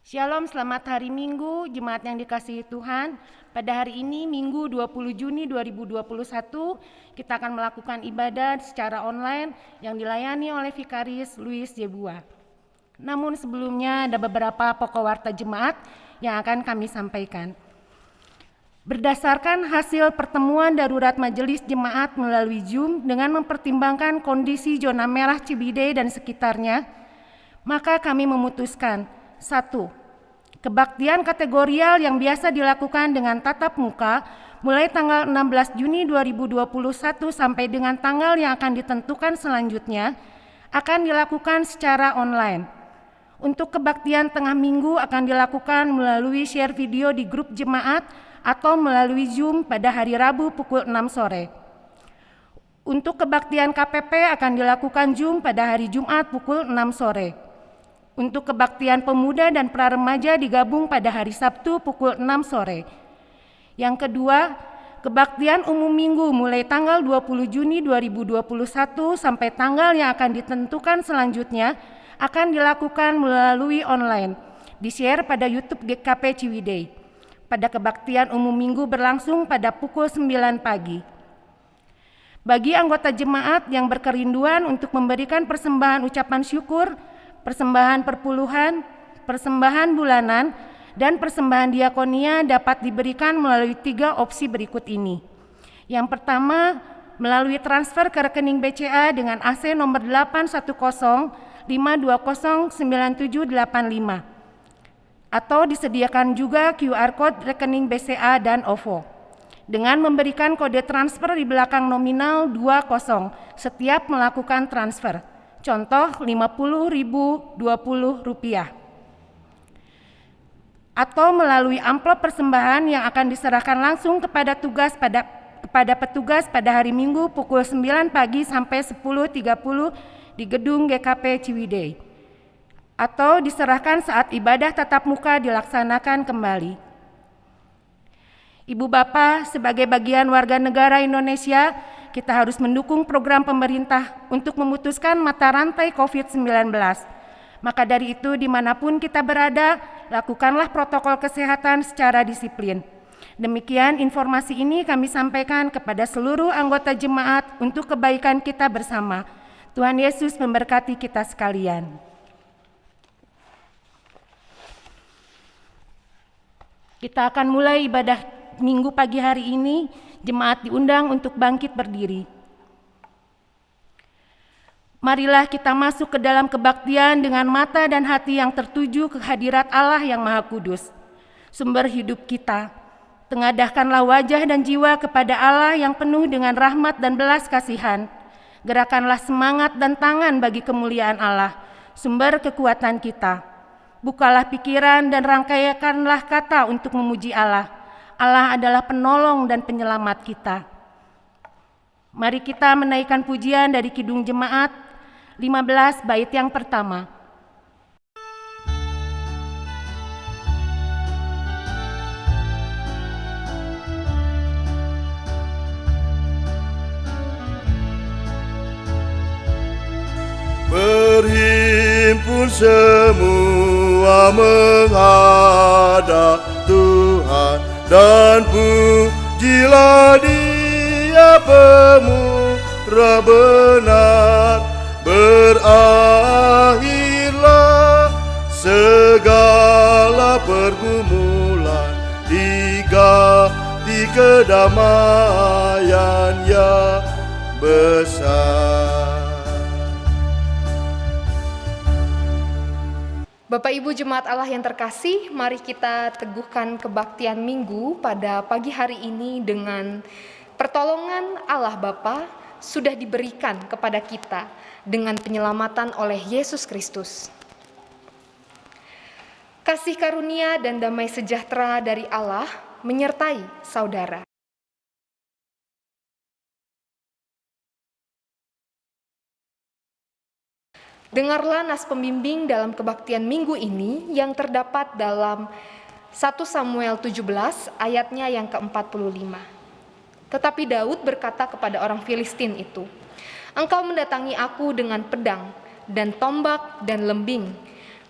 Shalom, selamat hari Minggu, jemaat yang dikasihi Tuhan. Pada hari ini, Minggu 20 Juni 2021, kita akan melakukan ibadah secara online yang dilayani oleh Vikaris Luis Jebua. Namun sebelumnya ada beberapa pokok warta jemaat yang akan kami sampaikan. Berdasarkan hasil pertemuan darurat majelis jemaat melalui Zoom dengan mempertimbangkan kondisi zona merah Ciwidey dan sekitarnya, maka kami memutuskan 1. Kebaktian kategorial yang biasa dilakukan dengan tatap muka mulai tanggal 16 Juni 2021 sampai dengan tanggal yang akan ditentukan selanjutnya akan dilakukan secara online. Untuk kebaktian tengah minggu akan dilakukan melalui share video di grup jemaat atau melalui Zoom pada hari Rabu pukul 6 sore. Untuk kebaktian KPP akan dilakukan Zoom pada hari Jumat pukul 6 sore. Untuk kebaktian pemuda dan praremaja digabung pada hari Sabtu pukul 6 sore. Yang kedua, kebaktian umum minggu mulai tanggal 20 Juni 2021 sampai tanggal yang akan ditentukan selanjutnya akan dilakukan melalui online, di-share pada YouTube GKP Ciwidey. Pada kebaktian umum minggu berlangsung pada pukul 9 pagi. Bagi anggota jemaat yang berkerinduan untuk memberikan persembahan ucapan syukur, persembahan perpuluhan, persembahan bulanan, dan persembahan diakonia dapat diberikan melalui 3 opsi berikut ini. Yang pertama, melalui transfer ke rekening BCA dengan AC nomor 810-520-9785 atau disediakan juga QR Code rekening BCA dan OVO dengan memberikan kode transfer di belakang nominal 20 setiap melakukan transfer. Contoh Rp50.020 atau melalui amplop persembahan yang akan diserahkan langsung kepada petugas pada hari Minggu pukul 9 pagi sampai 10.30 di gedung GKP Ciwidey atau diserahkan saat ibadah tatap muka dilaksanakan kembali. Ibu Bapak, sebagai bagian warga negara Indonesia, kita harus mendukung program pemerintah untuk memutuskan mata rantai COVID-19. Maka dari itu, dimanapun kita berada, lakukanlah protokol kesehatan secara disiplin. Demikian informasi ini kami sampaikan kepada seluruh anggota jemaat untuk kebaikan kita bersama. Tuhan Yesus memberkati kita sekalian. Kita akan mulai ibadah Minggu pagi hari ini. Jemaat diundang untuk bangkit berdiri. Marilah kita masuk ke dalam kebaktian dengan mata dan hati yang tertuju ke hadirat Allah yang Maha Kudus, sumber hidup kita. Tengadahkanlah wajah dan jiwa kepada Allah yang penuh dengan rahmat dan belas kasihan. Gerakanlah semangat dan tangan bagi kemuliaan Allah, sumber kekuatan kita. Bukalah pikiran dan rangkaikanlah kata untuk memuji Allah. Allah adalah penolong dan penyelamat kita. Mari kita menaikkan pujian dari Kidung Jemaat 15 bait yang pertama. Berhimpun semua menghadap Tuhan, dan pujilah Dia pemurah benar. Berakhirlah segala pergumulan, diganti kedamaian yang besar. Bapak Ibu Jemaat Allah yang terkasih, mari kita teguhkan kebaktian Minggu pada pagi hari ini dengan pertolongan Allah Bapa sudah diberikan kepada kita dengan penyelamatan oleh Yesus Kristus. Kasih karunia dan damai sejahtera dari Allah menyertai saudara. Dengarlah nas pembimbing dalam kebaktian minggu ini yang terdapat dalam 1 Samuel 17 ayatnya yang ke-45. Tetapi Daud berkata kepada orang Filistin itu, "Engkau mendatangi aku dengan pedang dan tombak dan lembing,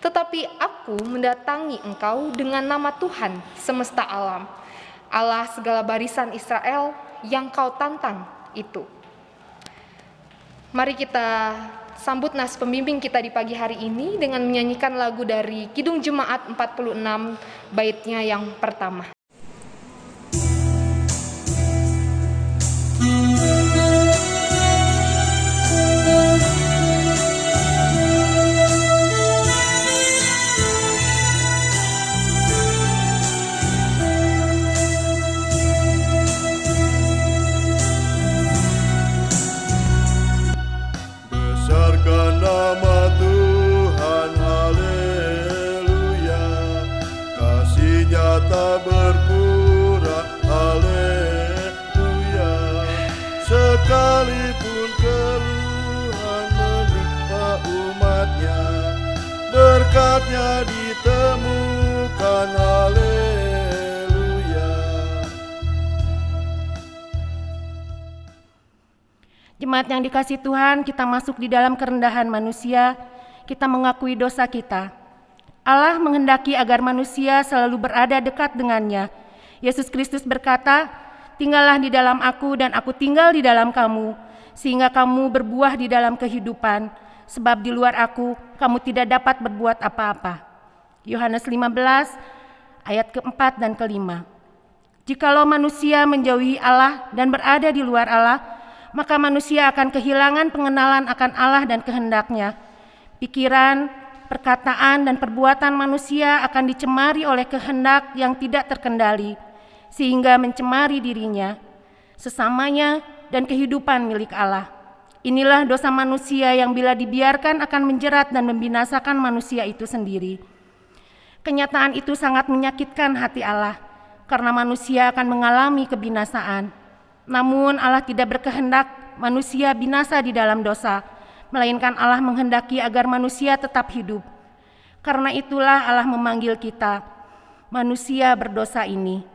Tetapi aku mendatangi engkau dengan nama Tuhan semesta alam, Allah segala barisan Israel yang kau tantang itu. Mari kita sambut nas pembimbing kita di pagi hari ini dengan menyanyikan lagu dari Kidung Jemaat 46 baitnya yang pertama. Besarkan nama Tuhan, haleluya. Kasih-Nya tak berkurang, haleluya. Sekalipun keluhan menimpa umat-Nya, berkat-Nya ditemukan, haleluya. Jemaat yang dikasihi Tuhan, kita masuk di dalam kerendahan manusia, kita mengakui dosa kita. Allah menghendaki agar manusia selalu berada dekat dengannya. Yesus Kristus berkata, "Tinggallah di dalam aku dan aku tinggal di dalam kamu, sehingga kamu berbuah di dalam kehidupan, sebab di luar aku kamu tidak dapat berbuat apa-apa." Yohanes 15 ayat keempat dan kelima. Jikalau manusia menjauhi Allah dan berada di luar Allah, maka manusia akan kehilangan pengenalan akan Allah dan kehendak-Nya. Pikiran, perkataan, dan perbuatan manusia akan dicemari oleh kehendak yang tidak terkendali, sehingga mencemari dirinya, sesamanya, dan kehidupan milik Allah. Inilah dosa manusia yang bila dibiarkan akan menjerat dan membinasakan manusia itu sendiri. Kenyataan itu sangat menyakitkan hati Allah, karena manusia akan mengalami kebinasaan. Namun Allah tidak berkehendak manusia binasa di dalam dosa, melainkan Allah menghendaki agar manusia tetap hidup. Karena itulah Allah memanggil kita, manusia berdosa ini,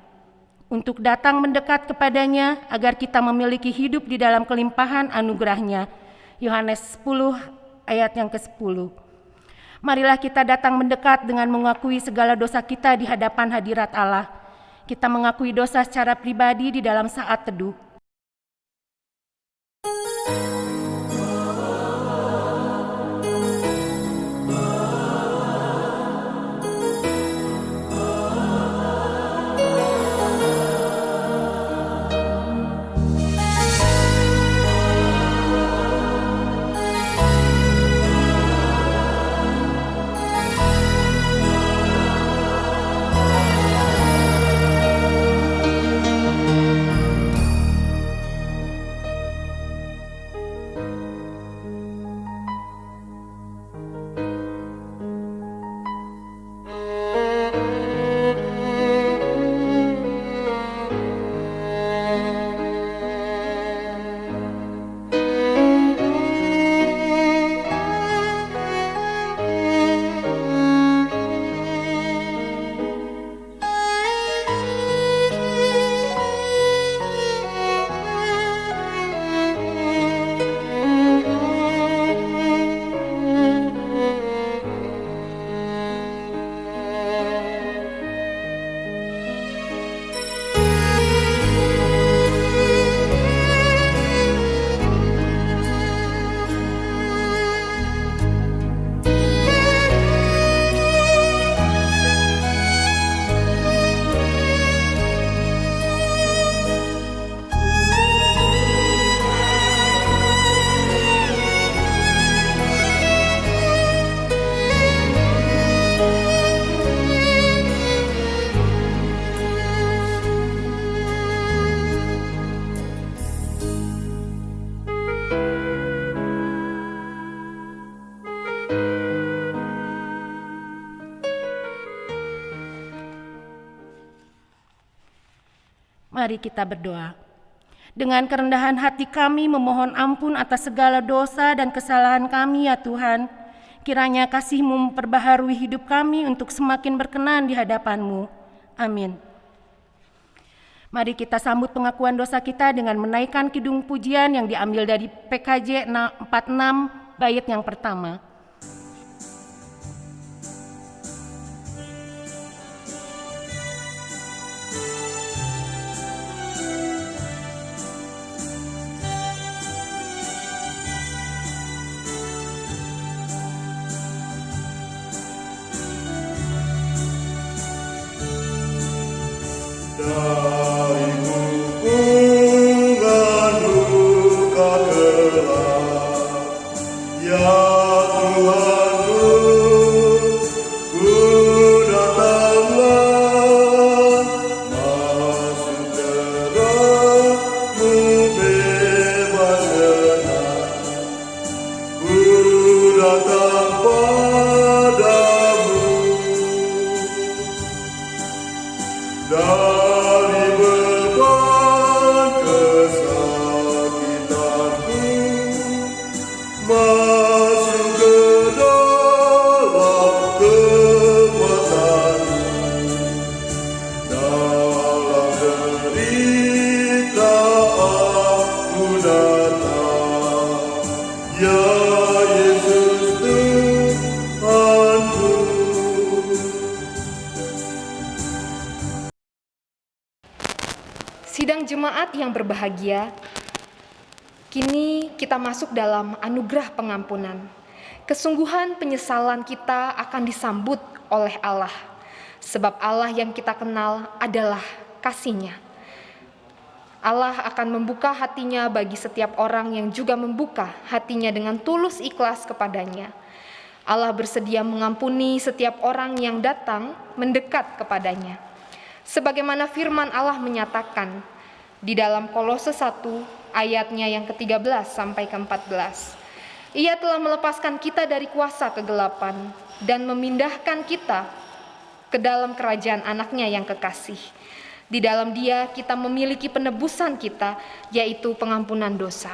untuk datang mendekat kepadanya agar kita memiliki hidup di dalam kelimpahan anugerah-Nya. Yohanes 10 ayat yang ke-10. Marilah kita datang mendekat dengan mengakui segala dosa kita di hadapan hadirat Allah. Kita mengakui dosa secara pribadi di dalam saat teduh. Mari kita berdoa. Dengan kerendahan hati kami memohon ampun atas segala dosa dan kesalahan kami ya Tuhan. Kiranya kasih-Mu memperbaharui hidup kami untuk semakin berkenan di hadapan-Mu. Amin. Mari kita sambut pengakuan dosa kita dengan menaikkan kidung pujian yang diambil dari PKJ 46 bait yang pertama. jemaat yang berbahagia, kini kita masuk dalam anugerah pengampunan. Kesungguhan penyesalan kita akan disambut oleh Allah, sebab Allah yang kita kenal adalah kasih-Nya. Allah akan membuka hatinya bagi setiap orang yang juga membuka hatinya dengan tulus ikhlas kepadanya. Allah bersedia mengampuni setiap orang yang datang mendekat kepadanya. Sebagaimana firman Allah menyatakan di dalam Kolose 1 ayatnya yang ke-13 sampai ke-14. Ia telah melepaskan kita dari kuasa kegelapan dan memindahkan kita ke dalam kerajaan anaknya yang kekasih. Di dalam Dia kita memiliki penebusan kita, yaitu pengampunan dosa.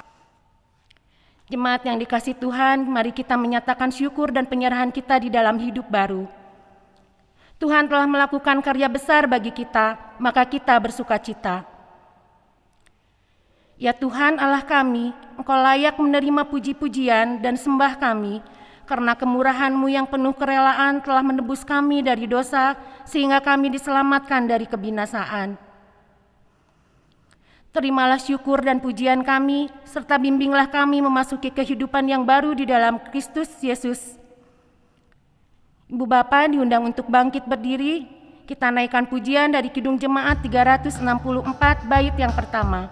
Jemaat yang dikasihi Tuhan, mari kita menyatakan syukur dan penyerahan kita di dalam hidup baru. Tuhan telah melakukan karya besar bagi kita, maka kita bersukacita. Ya Tuhan Allah kami, Engkau layak menerima puji-pujian dan sembah kami, karena kemurahan-Mu yang penuh kerelaan telah menebus kami dari dosa, sehingga kami diselamatkan dari kebinasaan. Terimalah syukur dan pujian kami, serta bimbinglah kami memasuki kehidupan yang baru di dalam Kristus Yesus. Ibu Bapa diundang untuk bangkit berdiri, kita naikkan pujian dari Kidung Jemaat 364 bait yang pertama.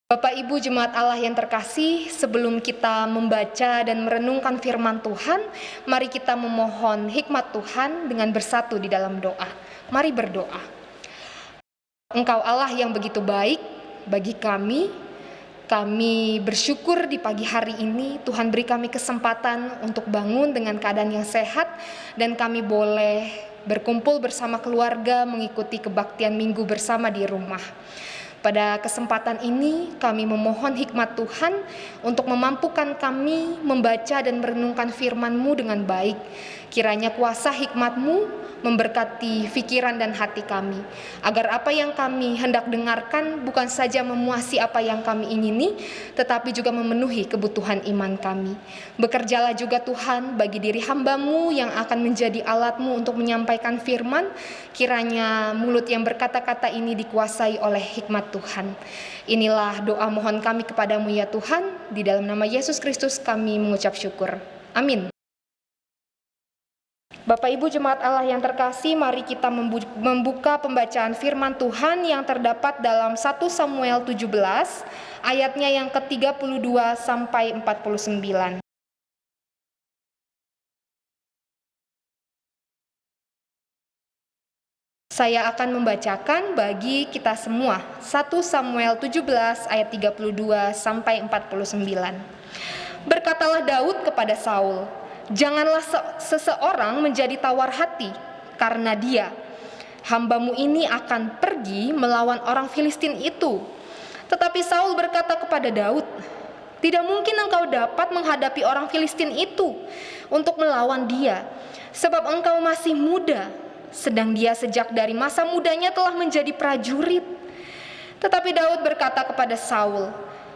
Bapak Ibu Jemaat Allah yang terkasih, sebelum kita membaca dan merenungkan firman Tuhan, mari kita memohon hikmat Tuhan dengan bersatu di dalam doa. Mari berdoa. Engkau Allah yang begitu baik bagi kami bersyukur di pagi hari ini Tuhan beri kami kesempatan untuk bangun dengan keadaan yang sehat, dan kami boleh berkumpul bersama keluarga mengikuti kebaktian minggu bersama di rumah. Pada kesempatan ini kami memohon hikmat Tuhan untuk memampukan kami membaca dan merenungkan firman-Mu dengan baik. Kiranya kuasa hikmat-Mu memberkati pikiran dan hati kami, agar apa yang kami hendak dengarkan bukan saja memuasi apa yang kami ingini, tetapi juga memenuhi kebutuhan iman kami. Bekerjalah juga Tuhan bagi diri hamba-Mu yang akan menjadi alat-Mu untuk menyampaikan firman. Kiranya mulut yang berkata-kata ini dikuasai oleh hikmat Tuhan. Inilah doa mohon kami kepadamu ya Tuhan, di dalam nama Yesus Kristus kami mengucap syukur. Amin. Bapak Ibu Jemaat Allah yang terkasih, mari kita membuka pembacaan firman Tuhan yang terdapat dalam 1 Samuel 17 ayatnya yang ke-32 sampai 49. Saya akan membacakan bagi kita semua 1 Samuel 17 ayat 32 sampai 49. Berkatalah Daud kepada Saul, "Janganlah seseorang menjadi tawar hati karena dia. Hamba-Mu ini akan pergi melawan orang Filistin itu." Tetapi Saul berkata kepada Daud, "Tidak mungkin engkau dapat menghadapi orang Filistin itu untuk melawan dia, sebab engkau masih muda, sedang dia sejak dari masa mudanya telah menjadi prajurit." Tetapi Daud berkata kepada Saul,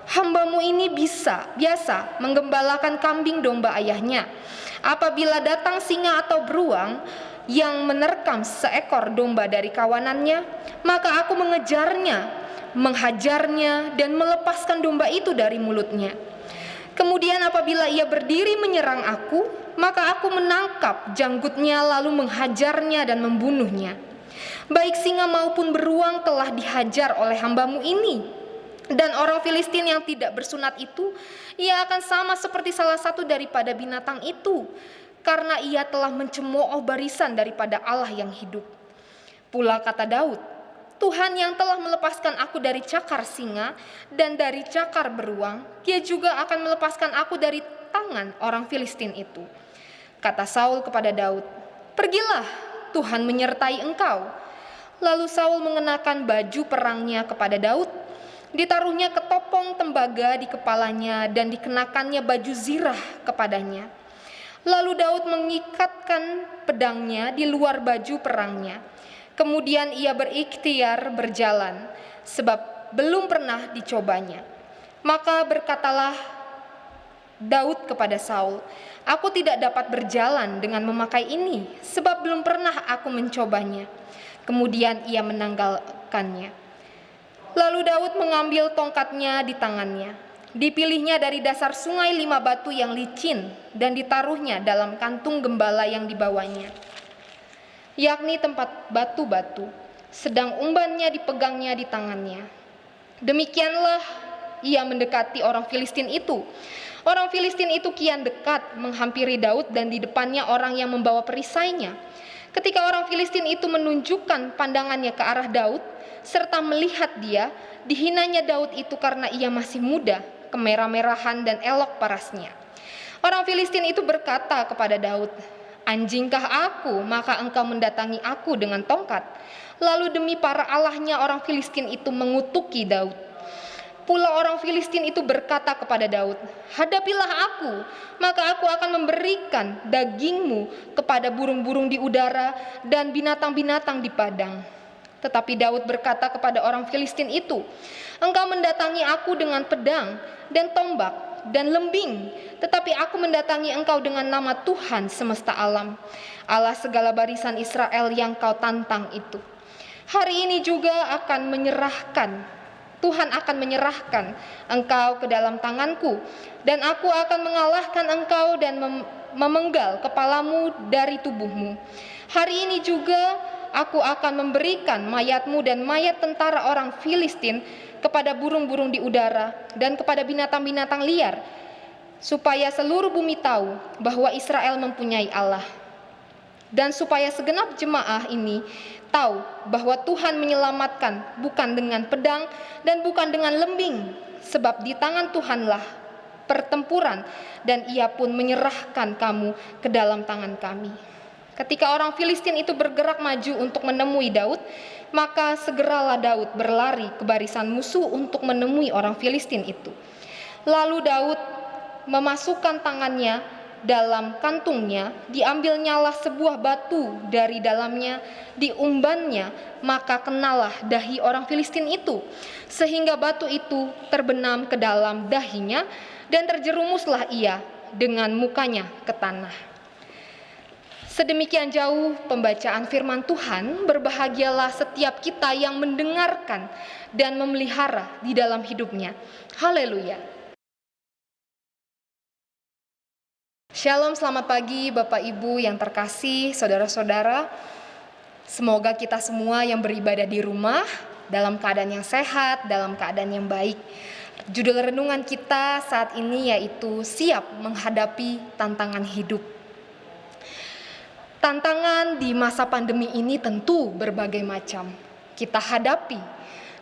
"Hamba-Mu ini biasa menggembalakan kambing domba ayahnya. Apabila datang singa atau beruang yang menerkam seekor domba dari kawanannya, maka aku mengejarnya, menghajarnya, dan melepaskan domba itu dari mulutnya. Kemudian apabila ia berdiri menyerang aku, maka aku menangkap janggutnya lalu menghajarnya dan membunuhnya. Baik singa maupun beruang telah dihajar oleh hamba-Mu ini. Dan orang Filistin yang tidak bersunat itu, ia akan sama seperti salah satu daripada binatang itu, karena ia telah mencemooh barisan daripada Allah yang hidup. Pula kata Daud, Tuhan yang telah melepaskan aku dari cakar singa dan dari cakar beruang, Dia juga akan melepaskan aku dari tangan orang Filistin itu. Kata Saul kepada Daud, pergilah, Tuhan menyertai engkau. Lalu Saul mengenakan baju perangnya kepada Daud, ditaruhnya ketopong tembaga di kepalanya dan dikenakannya baju zirah kepadanya. Lalu Daud mengikatkan pedangnya di luar baju perangnya. Kemudian ia berikhtiar berjalan, sebab belum pernah dicobanya. Maka berkatalah Daud kepada Saul, aku tidak dapat berjalan dengan memakai ini, sebab belum pernah aku mencobanya. Kemudian ia menanggalkannya. Lalu Daud mengambil tongkatnya di tangannya. Dipilihnya dari dasar sungai 5 batu yang licin dan ditaruhnya dalam kantung gembala yang dibawanya, yakni tempat batu-batu, sedang umbannya dipegangnya di tangannya. Demikianlah ia mendekati orang Filistin itu. Orang Filistin itu kian dekat menghampiri Daud dan di depannya orang yang membawa perisainya. Ketika orang Filistin itu menunjukkan pandangannya ke arah Daud serta melihat dia, dihinanya Daud itu karena ia masih muda, kemerah-merahan dan elok parasnya. Orang Filistin itu berkata kepada Daud, anjingkah aku, maka engkau mendatangi aku dengan tongkat? Lalu demi para allahnya orang Filistin itu mengutuki Daud. Pula orang Filistin itu berkata kepada Daud, hadapilah aku, maka aku akan memberikan dagingmu kepada burung-burung di udara dan binatang-binatang di padang. Tetapi Daud berkata kepada orang Filistin itu, engkau mendatangi aku dengan pedang dan tombak dan lembing, tetapi aku mendatangi engkau dengan nama Tuhan semesta alam, Allah segala barisan Israel yang kau tantang itu. Hari ini juga Tuhan akan menyerahkan engkau ke dalam tanganku, dan aku akan mengalahkan engkau dan memenggal kepalamu dari tubuhmu. Hari ini juga aku akan memberikan mayatmu dan mayat tentara orang Filistin kepada burung-burung di udara dan kepada binatang-binatang liar, supaya seluruh bumi tahu bahwa Israel mempunyai Allah. Dan supaya segenap jemaah ini tahu bahwa Tuhan menyelamatkan bukan dengan pedang dan bukan dengan lembing, sebab di tangan Tuhanlah pertempuran dan ia pun menyerahkan kamu ke dalam tangan kami. Ketika orang Filistin itu bergerak maju untuk menemui Daud, maka segeralah Daud berlari ke barisan musuh untuk menemui orang Filistin itu. Lalu Daud memasukkan tangannya dalam kantungnya, diambilnyalah sebuah batu dari dalamnya, diumbannya, maka kenalah dahi orang Filistin itu, sehingga batu itu terbenam ke dalam dahinya, dan terjerumuslah ia dengan mukanya ke tanah. Sedemikian jauh pembacaan firman Tuhan. Berbahagialah setiap kita yang mendengarkan dan memelihara di dalam hidupnya. Haleluya. Shalom, selamat pagi Bapak Ibu yang terkasih, saudara-saudara. Semoga kita semua yang beribadah di rumah dalam keadaan yang sehat, dalam keadaan yang baik. Judul renungan kita saat ini yaitu siap menghadapi tantangan hidup. Tantangan di masa pandemi ini tentu berbagai macam kita hadapi,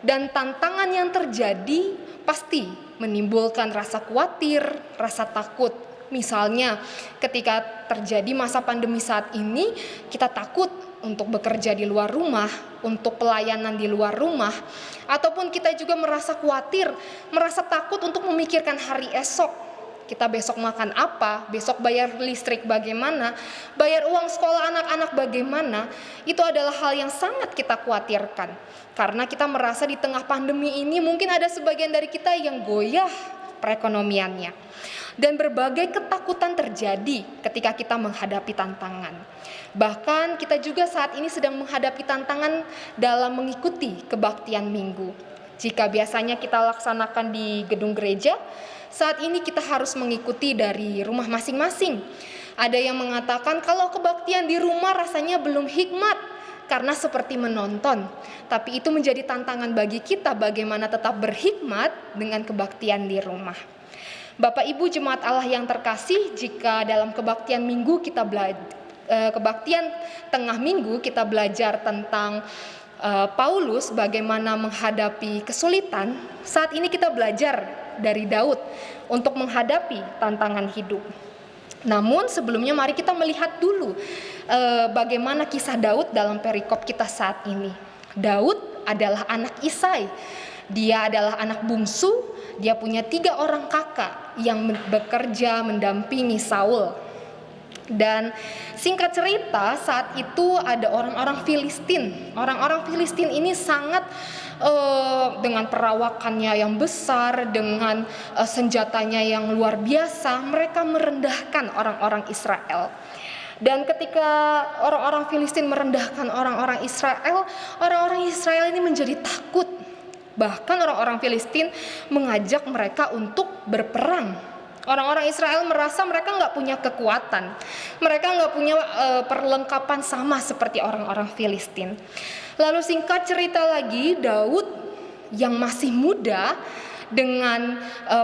dan tantangan yang terjadi pasti menimbulkan rasa khawatir, rasa takut. Misalnya ketika terjadi masa pandemi saat ini, kita takut untuk bekerja di luar rumah, untuk pelayanan di luar rumah, ataupun kita juga merasa khawatir, merasa takut untuk memikirkan hari esok. Kita besok makan apa, besok bayar listrik bagaimana, bayar uang sekolah anak-anak bagaimana. Itu adalah hal yang sangat kita khawatirkan. Karena kita merasa di tengah pandemi ini mungkin ada sebagian dari kita yang goyah perekonomiannya. Dan berbagai ketakutan terjadi ketika kita menghadapi tantangan. Bahkan kita juga saat ini sedang menghadapi tantangan dalam mengikuti kebaktian minggu. Jika biasanya kita laksanakan di gedung gereja, saat ini kita harus mengikuti dari rumah masing-masing. Ada yang mengatakan kalau kebaktian di rumah rasanya belum hikmat, karena seperti menonton, tapi itu menjadi tantangan bagi kita bagaimana tetap berhikmat dengan kebaktian di rumah. Bapak Ibu jemaat Allah yang terkasih, jika dalam kebaktian minggu kita kebaktian tengah minggu kita belajar tentang Paulus bagaimana menghadapi kesulitan, saat ini kita belajar dari Daud untuk menghadapi tantangan hidup. Namun sebelumnya mari kita melihat dulu bagaimana kisah Daud dalam perikop kita saat ini. Daud adalah anak Isai, dia adalah anak bungsu, dia punya 3 orang kakak yang bekerja mendampingi Saul. Dan singkat cerita, saat itu ada orang-orang Filistin. Orang-orang Filistin ini sangat dengan perawakannya yang besar, dengan senjatanya yang luar biasa, mereka merendahkan orang-orang Israel. Dan ketika orang-orang Filistin merendahkan orang-orang Israel ini menjadi takut. Bahkan orang-orang Filistin mengajak mereka untuk berperang. Orang-orang Israel merasa mereka nggak punya kekuatan, mereka nggak punya perlengkapan sama seperti orang-orang Filistin. Lalu singkat cerita lagi, Daud yang masih muda dengan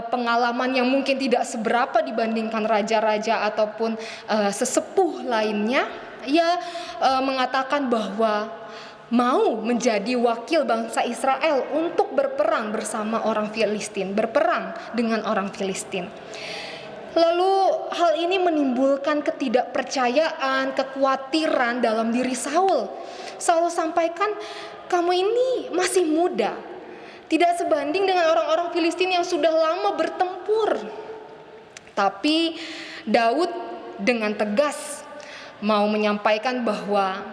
pengalaman yang mungkin tidak seberapa dibandingkan raja-raja ataupun sesepuh lainnya, ia mengatakan bahwa mau menjadi wakil bangsa Israel untuk berperang bersama orang Filistin, berperang dengan orang Filistin. Lalu hal ini menimbulkan ketidakpercayaan, kekhawatiran dalam diri Saul. Saul sampaikan, kamu ini masih muda, tidak sebanding dengan orang-orang Filistin yang sudah lama bertempur. Tapi Daud dengan tegas mau menyampaikan bahwa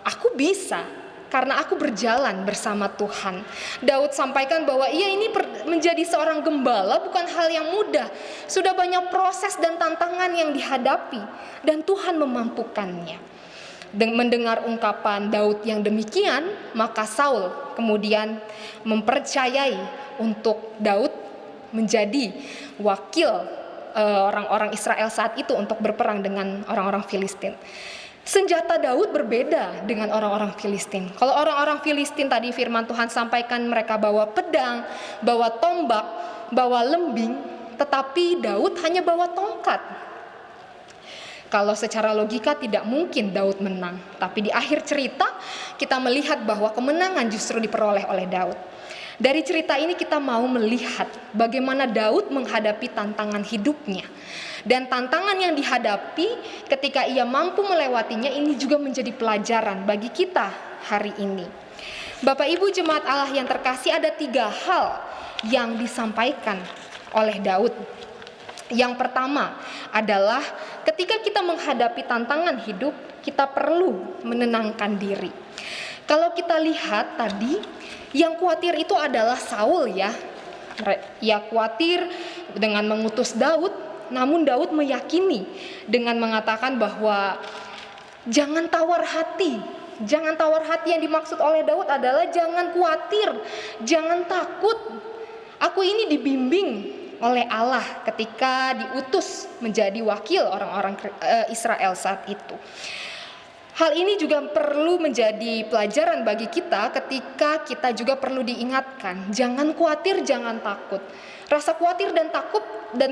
aku bisa, karena aku berjalan bersama Tuhan. Daud sampaikan bahwa ia ini menjadi seorang gembala bukan hal yang mudah. Sudah banyak proses dan tantangan yang dihadapi, dan Tuhan memampukannya. Dan mendengar ungkapan Daud yang demikian, maka Saul kemudian mempercayai untuk Daud menjadi wakil orang-orang Israel saat itu untuk berperang dengan orang-orang Filistin. Senjata Daud berbeda dengan orang-orang Filistin. Kalau orang-orang Filistin tadi firman Tuhan sampaikan mereka bawa pedang, bawa tombak, bawa lembing, tetapi Daud hanya bawa tongkat. Kalau secara logika tidak mungkin Daud menang, tapi di akhir cerita kita melihat bahwa kemenangan justru diperoleh oleh Daud. Dari cerita ini kita mau melihat bagaimana Daud menghadapi tantangan hidupnya. Dan tantangan yang dihadapi ketika ia mampu melewatinya ini juga menjadi pelajaran bagi kita hari ini. Bapak Ibu jemaat Allah yang terkasih, ada 3 hal yang disampaikan oleh Daud. Yang pertama adalah ketika kita menghadapi tantangan hidup, kita perlu menenangkan diri. Kalau kita lihat tadi, yang khawatir itu adalah Saul ya. Ia khawatir dengan mengutus Daud, namun Daud meyakini dengan mengatakan bahwa jangan tawar hati. Jangan tawar hati, yang dimaksud oleh Daud adalah jangan khawatir, jangan takut. Aku ini dibimbing oleh Allah ketika diutus menjadi wakil orang-orang Israel saat itu. Hal ini juga perlu menjadi pelajaran bagi kita ketika kita juga perlu diingatkan, jangan khawatir, jangan takut. Rasa khawatir dan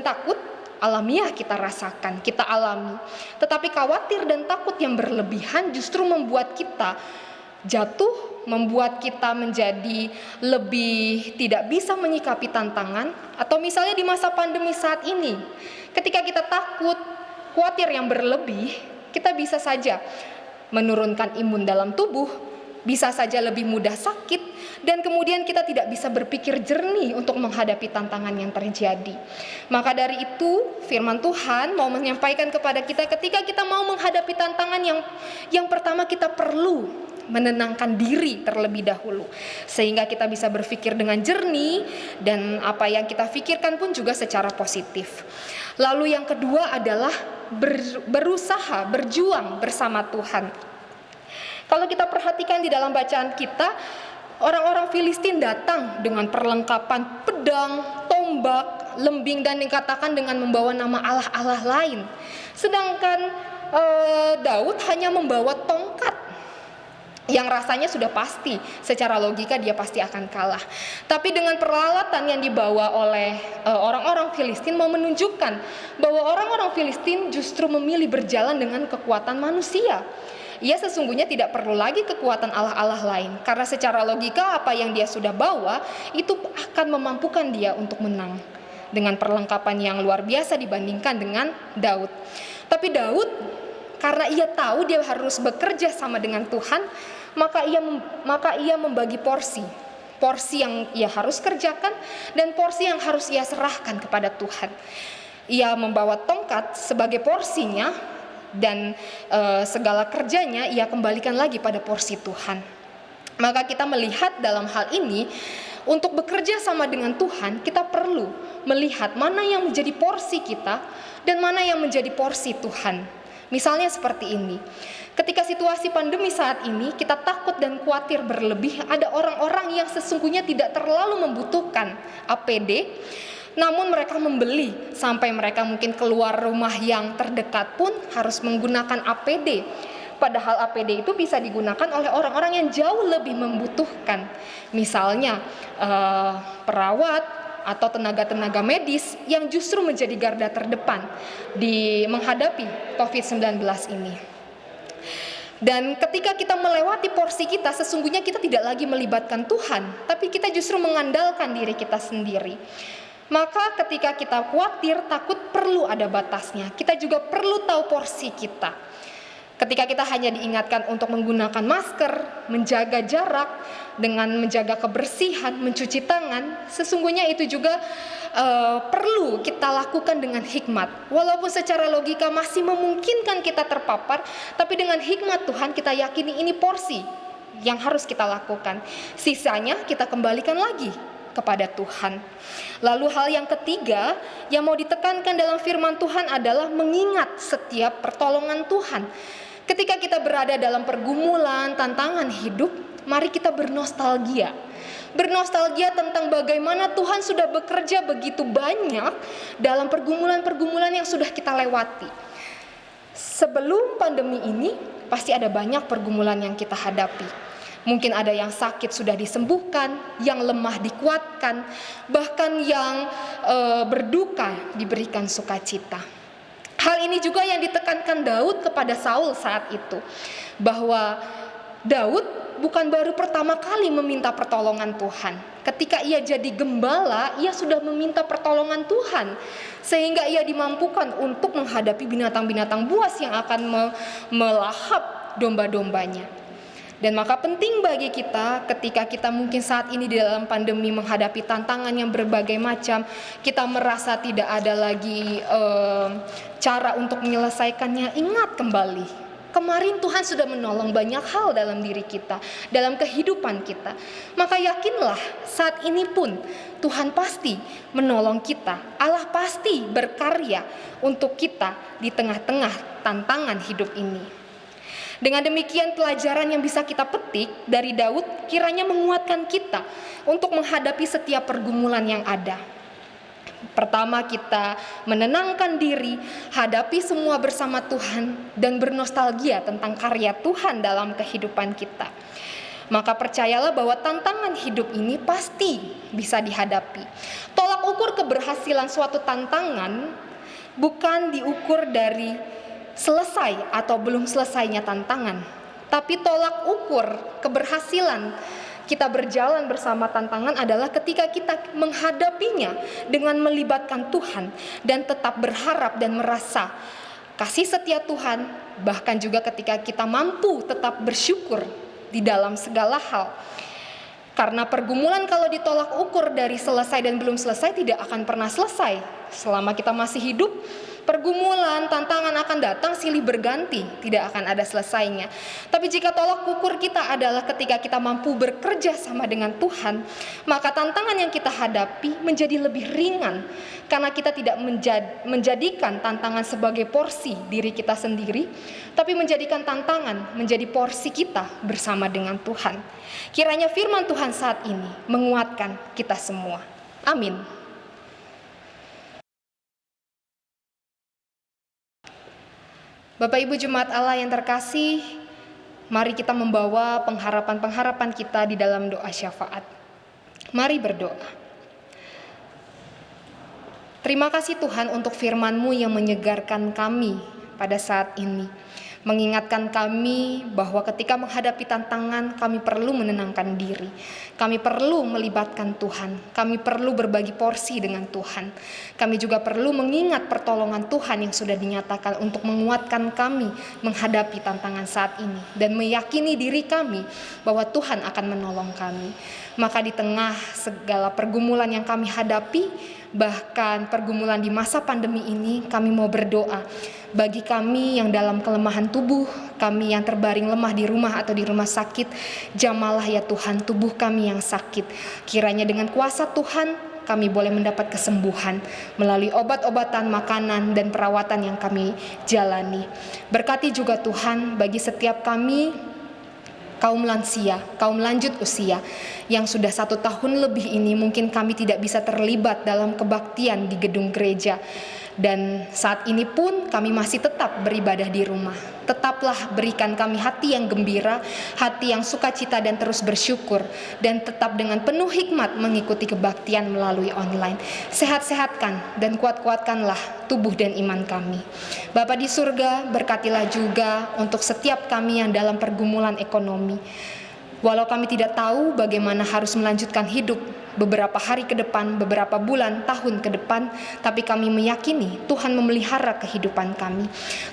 takut alamiah kita rasakan, kita alami. Tetapi khawatir dan takut yang berlebihan justru membuat kita jatuh, membuat kita menjadi lebih tidak bisa menyikapi tantangan. Atau misalnya di masa pandemi saat ini, ketika kita takut, khawatir yang berlebih, kita bisa saja menurunkan imun dalam tubuh, bisa saja lebih mudah sakit, dan kemudian kita tidak bisa berpikir jernih untuk menghadapi tantangan yang terjadi. Maka dari itu firman Tuhan mau menyampaikan kepada kita, ketika kita mau menghadapi tantangan, yang pertama kita perlu menenangkan diri terlebih dahulu, sehingga kita bisa berpikir dengan jernih, dan apa yang kita pikirkan pun juga secara positif. Lalu yang kedua adalah berusaha, berjuang bersama Tuhan. Kalau kita perhatikan di dalam bacaan kita, orang-orang Filistin datang dengan perlengkapan pedang, tombak, lembing, dan dikatakan dengan membawa nama Allah-Allah lain. Sedangkan Daud hanya membawa tongkat. yang rasanya sudah pasti secara logika dia pasti akan kalah. Tapi dengan peralatan yang dibawa oleh orang-orang Filistin mau menunjukkan bahwa orang-orang Filistin justru memilih berjalan dengan kekuatan manusia. Ia sesungguhnya tidak perlu lagi kekuatan Allah-Allah lain, karena secara logika apa yang dia sudah bawa itu akan memampukan dia untuk menang dengan perlengkapan yang luar biasa dibandingkan dengan Daud. Tapi Daud, karena ia tahu dia harus bekerja sama dengan Tuhan, maka ia membagi porsi yang ia harus kerjakan dan porsi yang harus ia serahkan kepada Tuhan. Ia membawa tongkat sebagai porsinya dan segala kerjanya ia kembalikan lagi pada porsi Tuhan. Maka kita melihat dalam hal ini, untuk bekerja sama dengan Tuhan, kita perlu melihat mana yang menjadi porsi kita dan mana yang menjadi porsi Tuhan. Misalnya seperti ini, ketika situasi pandemi saat ini, kita takut dan khawatir berlebih, ada orang-orang yang sesungguhnya tidak terlalu membutuhkan APD, namun mereka membeli sampai mereka mungkin keluar rumah yang terdekat pun harus menggunakan APD. Padahal APD itu bisa digunakan oleh orang-orang yang jauh lebih membutuhkan. Misalnya perawat atau tenaga-tenaga medis yang justru menjadi garda terdepan di menghadapi COVID-19 ini. Dan ketika kita melewati porsi kita, sesungguhnya kita tidak lagi melibatkan Tuhan, tapi kita justru mengandalkan diri kita sendiri. Maka ketika kita khawatir, takut, perlu ada batasnya. Kita juga perlu tahu porsi kita. Ketika kita hanya diingatkan untuk menggunakan masker, menjaga jarak, dengan menjaga kebersihan, mencuci tangan, sesungguhnya itu juga perlu kita lakukan dengan hikmat. Walaupun secara logika masih memungkinkan kita terpapar, tapi dengan hikmat Tuhan kita yakini ini porsi yang harus kita lakukan. Sisanya kita kembalikan lagi kepada Tuhan. Lalu hal yang ketiga yang mau ditekankan dalam firman Tuhan adalah mengingat setiap pertolongan Tuhan. Ketika kita berada dalam pergumulan, tantangan hidup, mari kita bernostalgia. Bernostalgia tentang bagaimana Tuhan sudah bekerja begitu banyak dalam pergumulan-pergumulan yang sudah kita lewati. Sebelum pandemi ini, pasti ada banyak pergumulan yang kita hadapi. Mungkin ada yang sakit sudah disembuhkan, yang lemah dikuatkan, bahkan yang berduka diberikan sukacita. Hal ini juga yang ditekankan Daud kepada Saul saat itu, bahwa Daud bukan baru pertama kali meminta pertolongan Tuhan. Ketika ia jadi gembala, ia sudah meminta pertolongan Tuhan, sehingga ia dimampukan untuk menghadapi binatang-binatang buas yang akan melahap domba-dombanya. Dan maka penting bagi kita ketika kita mungkin saat ini di dalam pandemi menghadapi tantangan yang berbagai macam, kita merasa tidak ada lagi cara untuk menyelesaikannya, ingat kembali. Kemarin Tuhan sudah menolong banyak hal dalam diri kita, dalam kehidupan kita. Maka yakinlah saat ini pun Tuhan pasti menolong kita. Allah pasti berkarya untuk kita di tengah-tengah tantangan hidup ini. Dengan demikian pelajaran yang bisa kita petik dari Daud kiranya menguatkan kita untuk menghadapi setiap pergumulan yang ada. Pertama, kita menenangkan diri, hadapi semua bersama Tuhan, dan bernostalgia tentang karya Tuhan dalam kehidupan kita. Maka percayalah bahwa tantangan hidup ini pasti bisa dihadapi. Tolak ukur keberhasilan suatu tantangan bukan diukur dari selesai atau belum selesainya tantangan, tapi tolak ukur keberhasilan kita berjalan bersama tantangan adalah ketika kita menghadapinya dengan melibatkan Tuhan dan tetap berharap dan merasa kasih setia Tuhan, bahkan juga ketika kita mampu tetap bersyukur di dalam segala hal. Karena pergumulan kalau ditolak ukur dari selesai dan belum selesai tidak akan pernah selesai. Selama kita masih hidup, pergumulan, tantangan akan datang silih berganti, tidak akan ada selesainya. Tapi jika tolak ukur kita adalah ketika kita mampu bekerja sama dengan Tuhan, maka tantangan yang kita hadapi menjadi lebih ringan, karena kita tidak menjadikan tantangan sebagai porsi diri kita sendiri, tapi menjadikan tantangan menjadi porsi kita bersama dengan Tuhan. Kiranya firman Tuhan saat ini menguatkan kita semua. Amin. Bapak Ibu Jemaat Allah yang terkasih, Mari kita membawa pengharapan-pengharapan kita di dalam doa syafaat. Mari berdoa. Terima kasih Tuhan untuk firman-Mu yang menyegarkan kami pada saat ini. Mengingatkan kami bahwa ketika menghadapi tantangan, kami perlu menenangkan diri. Kami perlu melibatkan Tuhan. Kami perlu berbagi porsi dengan Tuhan. Kami juga perlu mengingat pertolongan Tuhan yang sudah dinyatakan untuk menguatkan kami menghadapi tantangan saat ini. Dan meyakini diri kami bahwa Tuhan akan menolong kami. Maka di tengah segala pergumulan yang kami hadapi, bahkan pergumulan di masa pandemi ini, kami mau berdoa bagi kami yang dalam kelemahan tubuh, kami yang terbaring lemah di rumah atau di rumah sakit, jamahlah ya Tuhan tubuh kami yang sakit. Kiranya dengan kuasa Tuhan kami boleh mendapat kesembuhan melalui obat-obatan, makanan, dan perawatan yang kami jalani. Berkati juga Tuhan bagi setiap kami, kaum lansia, kaum lanjut usia yang sudah 1 tahun lebih ini mungkin kami tidak bisa terlibat dalam kebaktian di gedung gereja. Dan saat ini pun kami masih tetap beribadah di rumah. Tetaplah berikan kami hati yang gembira, hati yang sukacita dan terus bersyukur. Dan tetap dengan penuh hikmat mengikuti kebaktian melalui online. Sehat-sehatkan dan kuat-kuatkanlah tubuh dan iman kami. Bapa di surga, berkatilah juga untuk setiap kami yang dalam pergumulan ekonomi. Walau kami tidak tahu bagaimana harus melanjutkan hidup beberapa hari ke depan, beberapa bulan, tahun ke depan, tapi kami meyakini Tuhan memelihara kehidupan kami.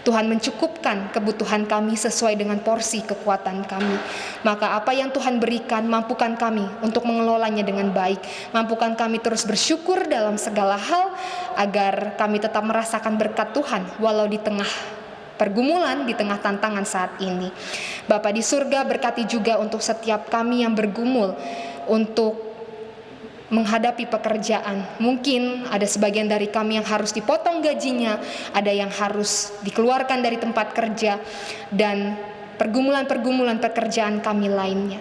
Tuhan mencukupkan kebutuhan kami sesuai dengan porsi kekuatan kami. Maka apa yang Tuhan berikan, mampukan kami untuk mengelolanya dengan baik. Mampukan kami terus bersyukur dalam segala hal, agar kami tetap merasakan berkat Tuhan walau di tengah pergumulan, di tengah tantangan saat ini. Bapa di surga, berkati juga untuk setiap kami yang bergumul untuk menghadapi pekerjaan. Mungkin ada sebagian dari kami yang harus dipotong gajinya, ada yang harus dikeluarkan dari tempat kerja, dan pergumulan-pergumulan pekerjaan kami lainnya.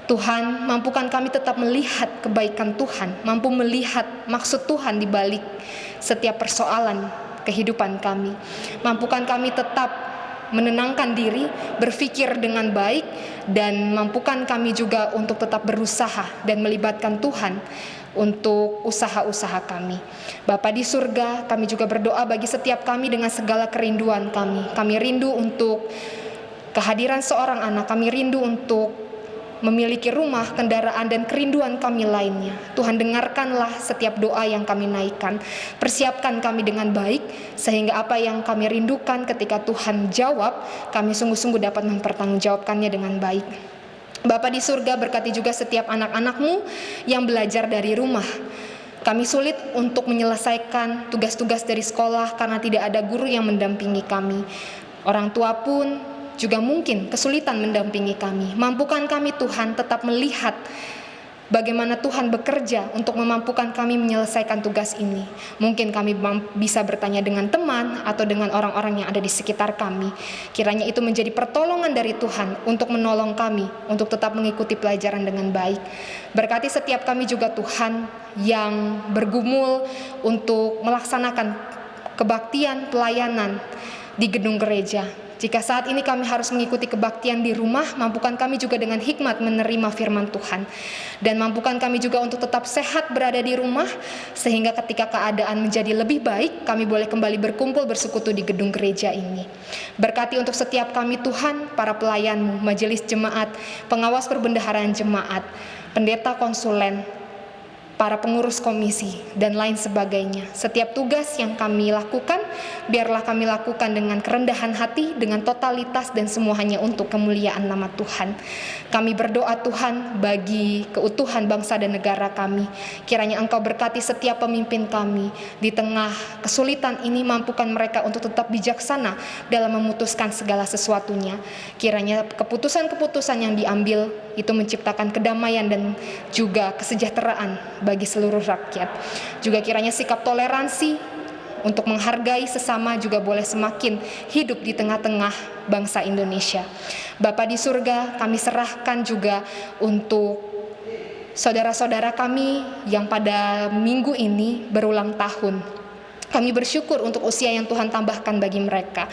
Tuhan, mampukan kami tetap melihat kebaikan Tuhan, mampu melihat maksud Tuhan di balik setiap persoalan kehidupan kami. Mampukan kami tetap menenangkan diri, berpikir dengan baik, dan mampukan kami juga untuk tetap berusaha dan melibatkan Tuhan untuk usaha-usaha kami. Bapa di surga, kami juga berdoa bagi setiap kami dengan segala kerinduan kami. Kami rindu untuk kehadiran seorang anak, kami rindu untuk memiliki rumah, kendaraan, dan kerinduan kami lainnya. Tuhan, dengarkanlah setiap doa yang kami naikkan. Persiapkan kami dengan baik, sehingga apa yang kami rindukan ketika Tuhan jawab, kami sungguh-sungguh dapat mempertanggungjawabkannya dengan baik. Bapa di surga, berkati juga setiap anak-anak-Mu yang belajar dari rumah. Kami sulit untuk menyelesaikan tugas-tugas dari sekolah karena tidak ada guru yang mendampingi kami. Orang tua pun juga mungkin kesulitan mendampingi kami. Mampukan kami Tuhan tetap melihat bagaimana Tuhan bekerja untuk memampukan kami menyelesaikan tugas ini. Mungkin kami bisa bertanya dengan teman atau dengan orang-orang yang ada di sekitar kami. Kiranya itu menjadi pertolongan dari Tuhan untuk menolong kami untuk tetap mengikuti pelajaran dengan baik. Berkati setiap kami juga Tuhan yang bergumul untuk melaksanakan kebaktian pelayanan di gedung gereja. Jika saat ini kami harus mengikuti kebaktian di rumah, mampukan kami juga dengan hikmat menerima firman Tuhan. Dan mampukan kami juga untuk tetap sehat berada di rumah, sehingga ketika keadaan menjadi lebih baik, kami boleh kembali berkumpul bersekutu di gedung gereja ini. Berkati untuk setiap kami Tuhan, para pelayan-Mu, majelis jemaat, pengawas perbendaharaan jemaat, pendeta konsulen, para pengurus komisi, dan lain sebagainya. Setiap tugas yang kami lakukan, biarlah kami lakukan dengan kerendahan hati, dengan totalitas, dan semua hanya untuk kemuliaan nama Tuhan. Kami berdoa Tuhan bagi keutuhan bangsa dan negara kami. Kiranya Engkau berkati setiap pemimpin kami. Di tengah kesulitan ini, mampukan mereka untuk tetap bijaksana dalam memutuskan segala sesuatunya. Kiranya keputusan-keputusan yang diambil itu menciptakan kedamaian dan juga kesejahteraan bagi seluruh rakyat. Juga kiranya sikap toleransi untuk menghargai sesama juga boleh semakin hidup di tengah-tengah bangsa Indonesia. Bapa di surga, kami serahkan juga untuk saudara-saudara kami yang pada minggu ini berulang tahun. Kami bersyukur untuk usia yang Tuhan tambahkan bagi mereka.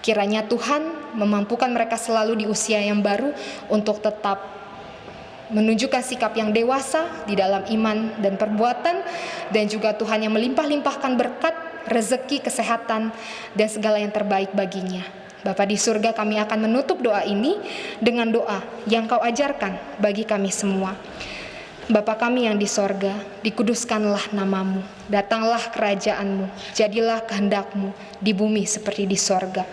Kiranya Tuhan memampukan mereka selalu di usia yang baru untuk tetap menunjukkan sikap yang dewasa di dalam iman dan perbuatan, dan juga Tuhan yang melimpah-limpahkan berkat, rezeki, kesehatan, dan segala yang terbaik baginya. Bapa di surga, kami akan menutup doa ini dengan doa yang Kau ajarkan bagi kami semua. Bapa kami yang di sorga, dikuduskanlah namamu, datanglah kerajaan-Mu, jadilah kehendak-Mu di bumi seperti di sorga.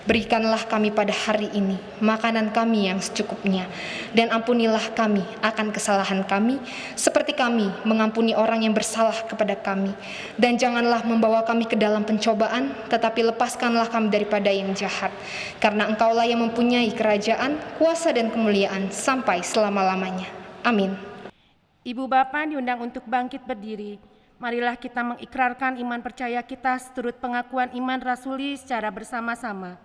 Berikanlah kami pada hari ini makanan kami yang secukupnya, dan ampunilah kami akan kesalahan kami, seperti kami mengampuni orang yang bersalah kepada kami. Dan janganlah membawa kami ke dalam pencobaan, tetapi lepaskanlah kami daripada yang jahat. Karena Engkaulah yang mempunyai kerajaan, kuasa dan kemuliaan sampai selama-lamanya. Amin. Ibu Bapa diundang untuk bangkit berdiri. Marilah kita mengikrarkan iman percaya kita seturut pengakuan iman rasuli secara bersama-sama.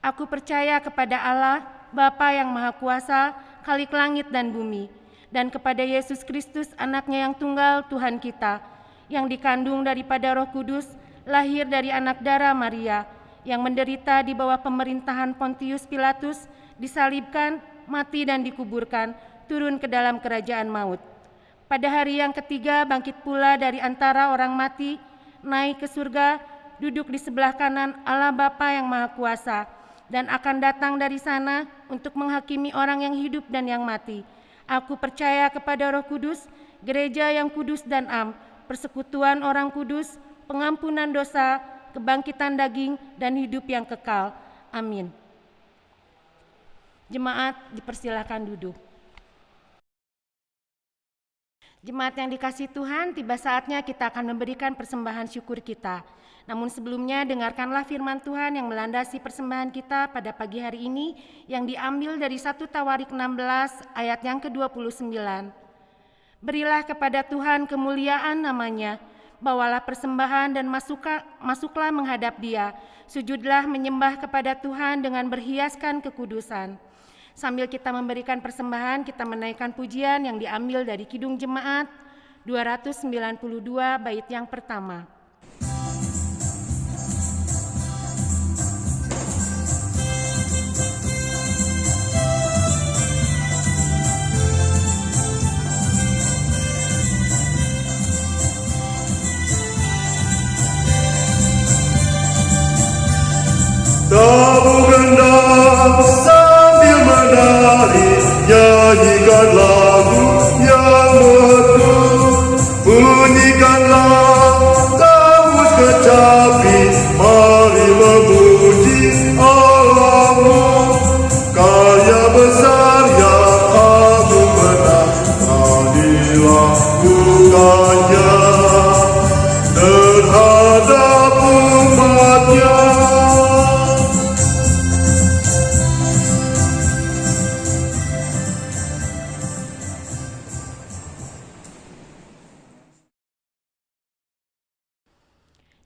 Aku percaya kepada Allah, Bapa yang Maha Kuasa, Khalik langit dan bumi, dan kepada Yesus Kristus, Anaknya yang tunggal, Tuhan kita, yang dikandung daripada Roh Kudus, lahir dari anak darah Maria, yang menderita di bawah pemerintahan Pontius Pilatus, disalibkan, mati dan dikuburkan, turun ke dalam kerajaan maut. Pada hari yang ketiga bangkit pula dari antara orang mati, naik ke surga, duduk di sebelah kanan Allah Bapa yang Maha Kuasa, dan akan datang dari sana untuk menghakimi orang yang hidup dan yang mati. Aku percaya kepada Roh Kudus, gereja yang kudus dan am, persekutuan orang kudus, pengampunan dosa, kebangkitan daging, dan hidup yang kekal. Amin. Jemaat dipersilakan duduk. Jemaat yang dikasihi Tuhan, tiba saatnya kita akan memberikan persembahan syukur kita. Namun sebelumnya dengarkanlah firman Tuhan yang melandasi persembahan kita pada pagi hari ini yang diambil dari 1 Tawarik 16 ayat yang ke-29. Berilah kepada Tuhan kemuliaan namanya, bawalah persembahan dan masuklah menghadap Dia, sujudlah menyembah kepada Tuhan dengan berhiaskan kekudusan. Sambil kita memberikan persembahan, kita menaikkan pujian yang diambil dari Kidung Jemaat 292 bait yang pertama. Tabung gendang sambil menari, nyanyikan lagu yang merdu, bunyikanlah tamus kecapi, mari memuji Allahmu. Karya besar yang agung benar dilakukannya terhadap umatnya.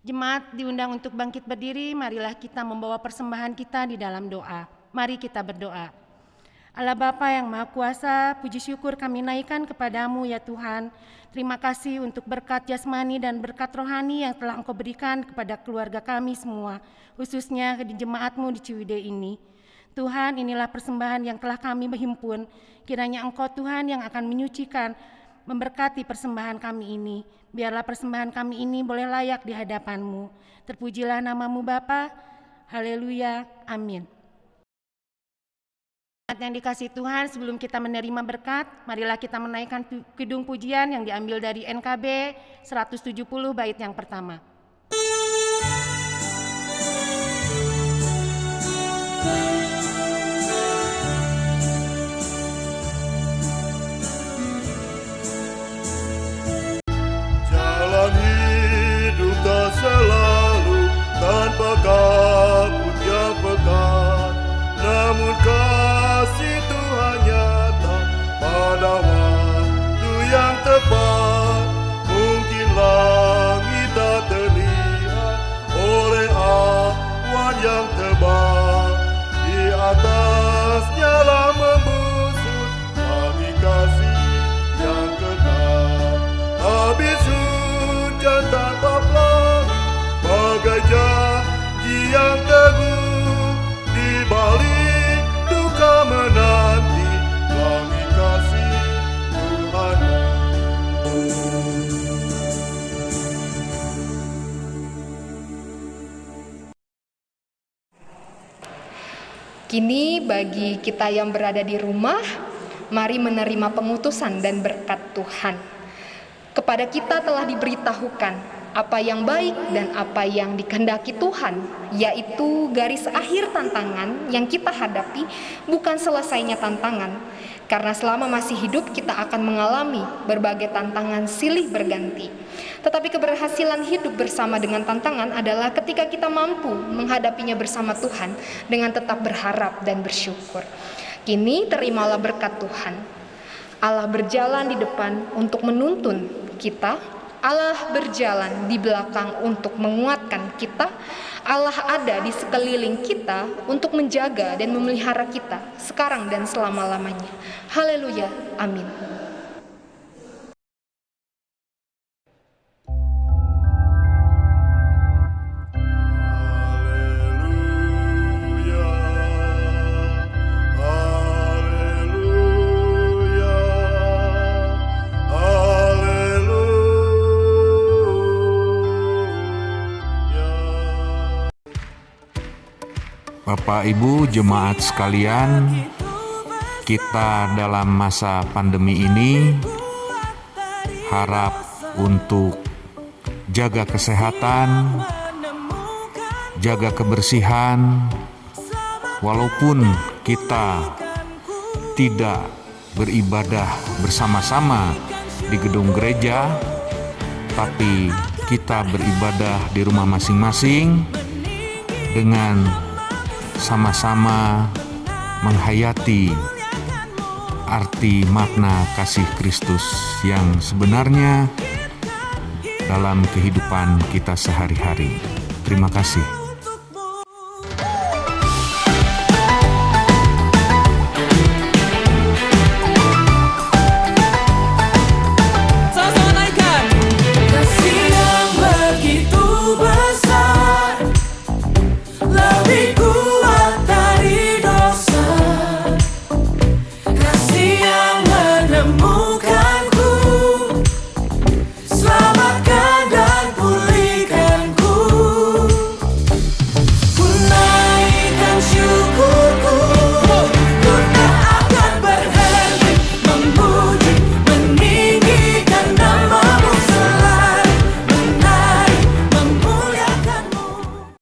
Jemaat diundang untuk bangkit berdiri, marilah kita membawa persembahan kita di dalam doa. Mari kita berdoa. Allah Bapa yang Maha Kuasa, puji syukur kami naikkan kepadamu ya Tuhan. Terima kasih untuk berkat jasmani dan berkat rohani yang telah Engkau berikan kepada keluarga kami semua, khususnya di jemaatmu di Ciwidey ini. Tuhan, inilah persembahan yang telah kami menghimpun. Kiranya Engkau Tuhan yang akan menyucikan, memberkati persembahan kami ini. Biarlah persembahan kami ini boleh layak di hadapan-Mu. Terpujilah nama-Mu Bapa. Haleluya. Amin. Yang dikasihi Tuhan, sebelum kita menerima berkat, marilah kita menaikkan kidung pujian yang diambil dari NKB 170 bait yang pertama. Selalu tanpa kabut yang pekat, namun kasih Tuhan nyata pada waktu yang tepat. Mungkin langit tak terlihat oleh awan yang tebal, di atasnya lah membusuk bagi kasih yang kekal. Habis hujan tanpa pelangi, bagai janji yang teguh, Kini bagi kita yang berada di rumah, mari menerima pengutusan dan berkat Tuhan. Kepada kita telah diberitahukan apa yang baik dan apa yang dikehendaki Tuhan, yaitu garis akhir tantangan yang kita hadapi bukan selesainya tantangan, karena selama masih hidup kita akan mengalami berbagai tantangan silih berganti. Tetapi keberhasilan hidup bersama dengan tantangan adalah ketika kita mampu menghadapinya bersama Tuhan dengan tetap berharap dan bersyukur. Kini terimalah berkat Tuhan. Allah berjalan di depan untuk menuntun kita. Allah berjalan di belakang untuk menguatkan kita. Allah ada di sekeliling kita untuk menjaga dan memelihara kita sekarang dan selama-lamanya. Haleluya, amin. Bapak Ibu jemaat sekalian, kita dalam masa pandemi ini harap untuk jaga kesehatan, jaga kebersihan, walaupun kita tidak beribadah bersama-sama di gedung gereja, tapi kita beribadah di rumah masing-masing dengan sama-sama menghayati arti makna kasih Kristus yang sebenarnya dalam kehidupan kita sehari-hari. Terima kasih.